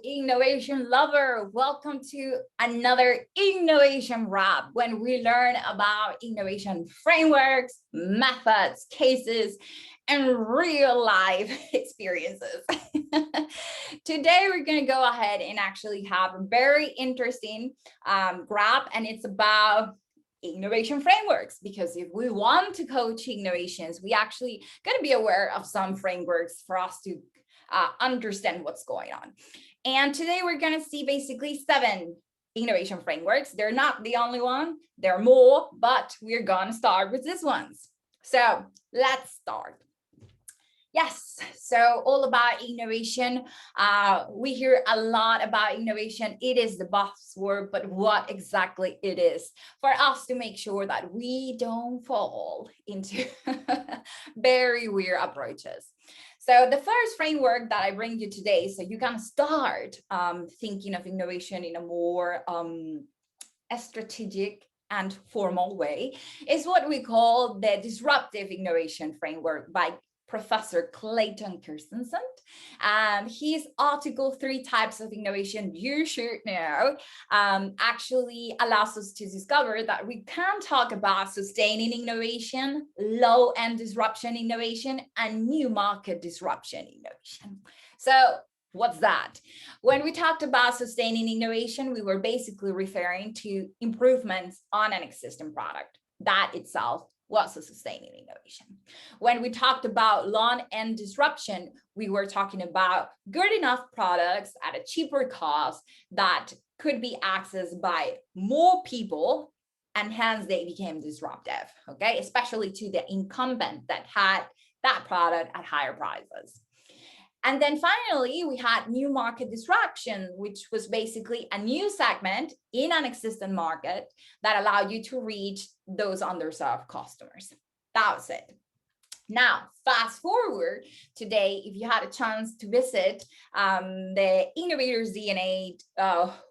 innovation lover. Welcome to another innovation wrap when we learn about innovation frameworks, methods, cases, and real life experiences. Today, we're going to go ahead and actually have a very interesting wrap, and it's about innovation frameworks, because if we want to coach innovations, we actually got to be aware of some frameworks for us to understand what's going on. And today we're going to see basically 7 innovation frameworks. They're not the only one, there are more, but we're going to start with these ones. So let's start. Yes, so all about innovation. We hear a lot about innovation. It is the buzzword, but what exactly it is for us to make sure that we don't fall into very weird approaches. So the first framework that I bring you today, so you can start thinking of innovation in a more strategic and formal way, is what we call the disruptive innovation framework by Professor Clayton Christensen. His article, 3 Types of Innovation You Should Know, actually allows us to discover that we can talk about sustaining innovation, low-end disruption innovation, and new market disruption innovation. So what's that? When we talked about sustaining innovation, we were basically referring to improvements on an existing product. That itself was a sustaining innovation. When we talked about low-end disruption, we were talking about good enough products at a cheaper cost that could be accessed by more people, and hence they became disruptive, okay? Especially to the incumbent that had that product at higher prices. And then finally, we had new market disruption, which was basically a new segment in an existing market that allowed you to reach those underserved customers. That was it. Now, fast forward today, if you had a chance to visit the Innovators DNA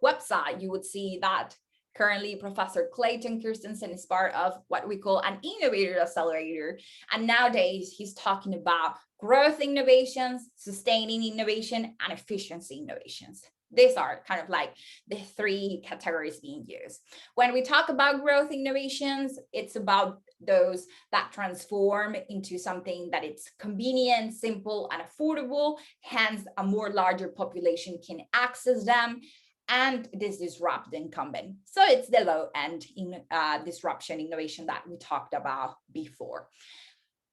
website, you would see that currently, Professor Clayton Christensen is part of what we call an innovator accelerator. And nowadays, he's talking about growth innovations, sustaining innovation, and efficiency innovations. These are kind of like the 3 categories being used. When we talk about growth innovations, it's about those that transform into something that it's convenient, simple, and affordable. Hence, a more larger population can access them, and this disrupt the incumbent. So it's the low end in disruption innovation that we talked about before.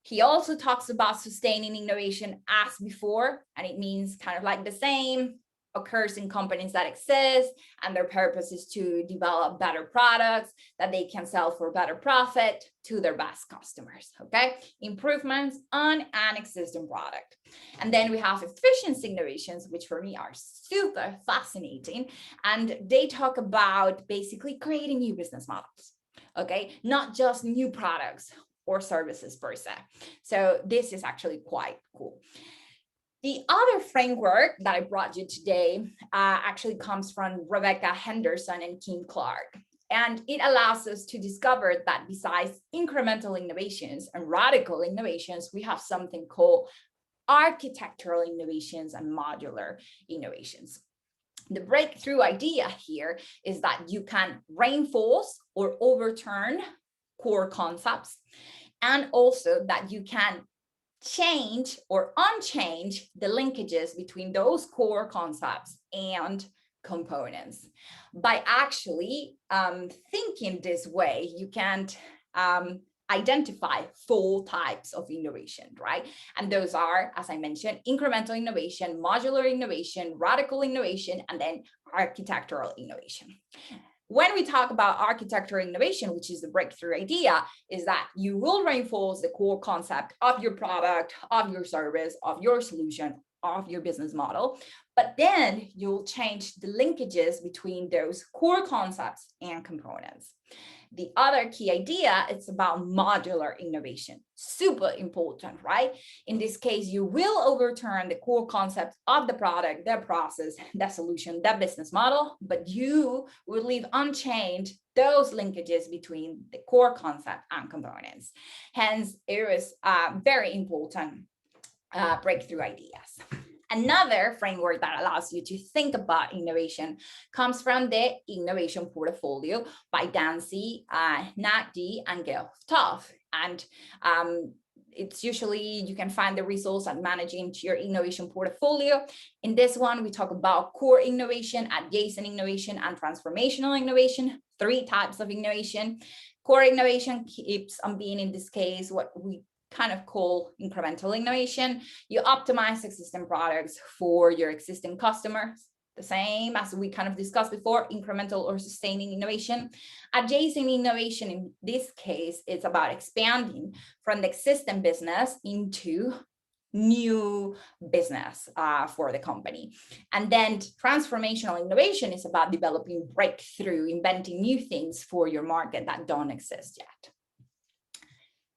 He also talks about sustaining innovation as before, and it means kind of like the same, occurs in companies that exist, and their purpose is to develop better products that they can sell for better profit to their best customers, okay? Improvements on an existing product. And then we have efficiency innovations, which for me are super fascinating. And they talk about basically creating new business models, okay? Not just new products or services per se. So this is actually quite cool. The other framework that I brought you today actually comes from Rebecca Henderson and Kim Clark. And it allows us to discover that besides incremental innovations and radical innovations, we have something called architectural innovations and modular innovations. The breakthrough idea here is that you can reinforce or overturn core concepts, and also that you can change or unchange the linkages between those core concepts and components. By actually thinking this way, you can identify 4 types of innovation, right? And those are, as I mentioned, incremental innovation, modular innovation, radical innovation, and then architectural innovation. When we talk about architectural innovation, which is the breakthrough idea, is that you will reinforce the core concept of your product, of your service, of your solution, of your business model, but then you'll change the linkages between those core concepts and components. The other key idea, it's about modular innovation. Super important, right? In this case, you will overturn the core concept of the product, the process, the solution, the business model, but you will leave unchanged those linkages between the core concept and components. Hence, it is very important breakthrough ideas. Another framework that allows you to think about innovation comes from the Innovation Portfolio by Dancy, Nagdi, and Gail Toff. And it's usually, you can find the results at managing your innovation portfolio. In this one, we talk about core innovation, adjacent innovation, and transformational innovation, 3 types of innovation. Core innovation keeps on being, in this case, what we kind of call incremental innovation. You optimize existing products for your existing customers, the same as we kind of discussed before, incremental or sustaining innovation. Adjacent innovation, in this case, is about expanding from the existing business into new business for the company. And then transformational innovation is about developing breakthrough, inventing new things for your market that don't exist yet.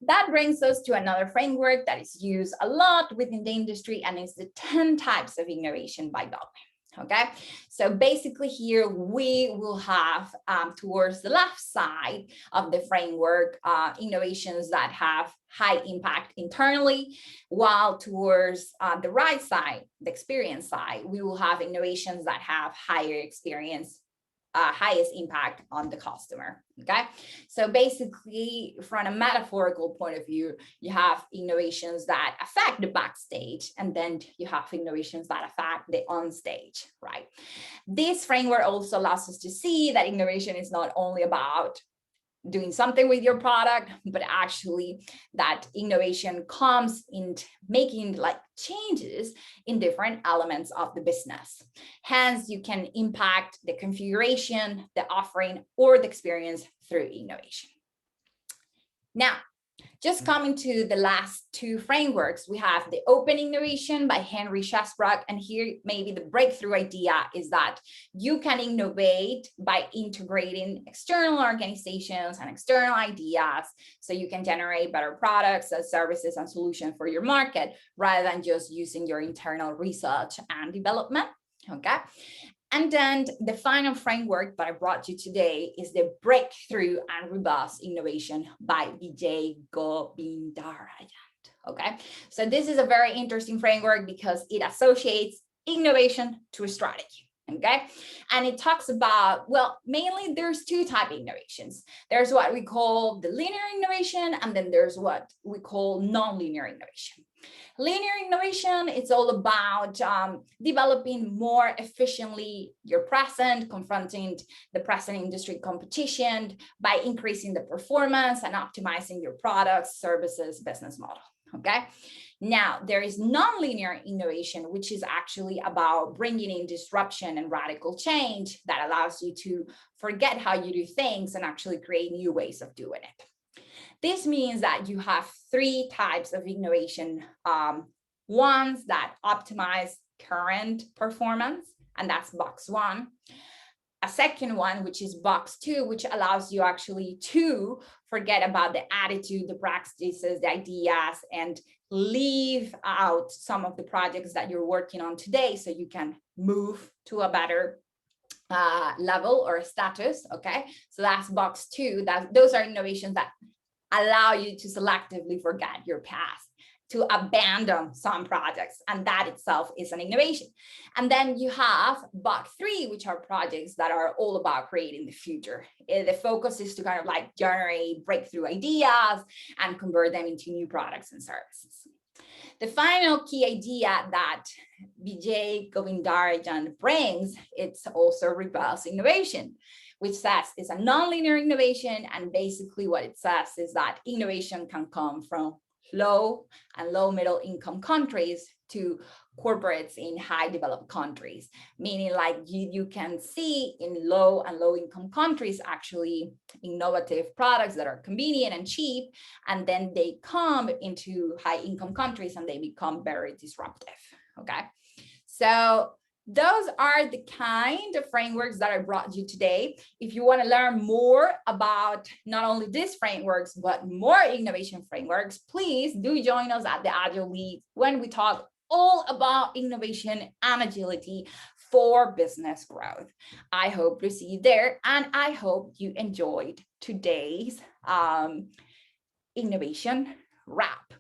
That brings us to another framework that is used a lot within the industry, and it's the 10 types of innovation by Gottman. Okay, so basically here we will have towards the left side of the framework innovations that have high impact internally, while towards the right side, the experience side, we will have innovations that have higher experience, highest impact on the customer. Okay, so basically from a metaphorical point of view, you have innovations that affect the backstage, and then you have innovations that affect the on stage, right? This framework also allows us to see that innovation is not only about doing something with your product, but actually that innovation comes in making like changes in different elements of the business. Hence, you can impact the configuration, the offering, or the experience through innovation. Now, just coming to the last 2 frameworks, we have the open innovation by Henry Chesbrook. And here, maybe the breakthrough idea is that you can innovate by integrating external organizations and external ideas, so you can generate better products and services and solutions for your market, rather than just using your internal research and development. Okay. And then the final framework that I brought you today is the breakthrough and robust innovation by Vijay Govindarajan. Okay, so this is a very interesting framework because it associates innovation to a strategy. Okay, and it talks about, well, mainly there's 2 types of innovations. There's what we call the linear innovation, and then there's what we call non-linear innovation. Linear innovation, it's all about developing more efficiently your present, confronting the present industry competition by increasing the performance and optimizing your products, services, business model. Okay. Now, there is non-linear innovation, which is actually about bringing in disruption and radical change that allows you to forget how you do things and actually create new ways of doing it. This means that you have 3 types of innovation. Ones that optimize current performance, and that's box 1. A second one, which is box 2, which allows you actually to forget about the attitude, the practices, the ideas, and leave out some of the projects that you're working on today, so you can move to a better level or status. Okay, so that's box 2. Those are innovations that allow you to selectively forget your past, to abandon some projects, and that itself is an innovation. And then you have box 3, which are projects that are all about creating the future. The focus is to kind of like generate breakthrough ideas and convert them into new products and services. The final key idea that Vijay Govindarajan brings, it's also reverse innovation, which says it's a non-linear innovation. And basically what it says is that innovation can come from low and low middle income countries to corporates in high developed countries, meaning like you can see in low and low income countries actually innovative products that are convenient and cheap, and then they come into high income countries and they become very disruptive. Okay, so those are the kind of frameworks that I brought you today. If you want to learn more about not only these frameworks, but more innovation frameworks, please do join us at the Agile Week when we talk all about innovation and agility for business growth. I hope to see you there, and I hope you enjoyed today's innovation wrap.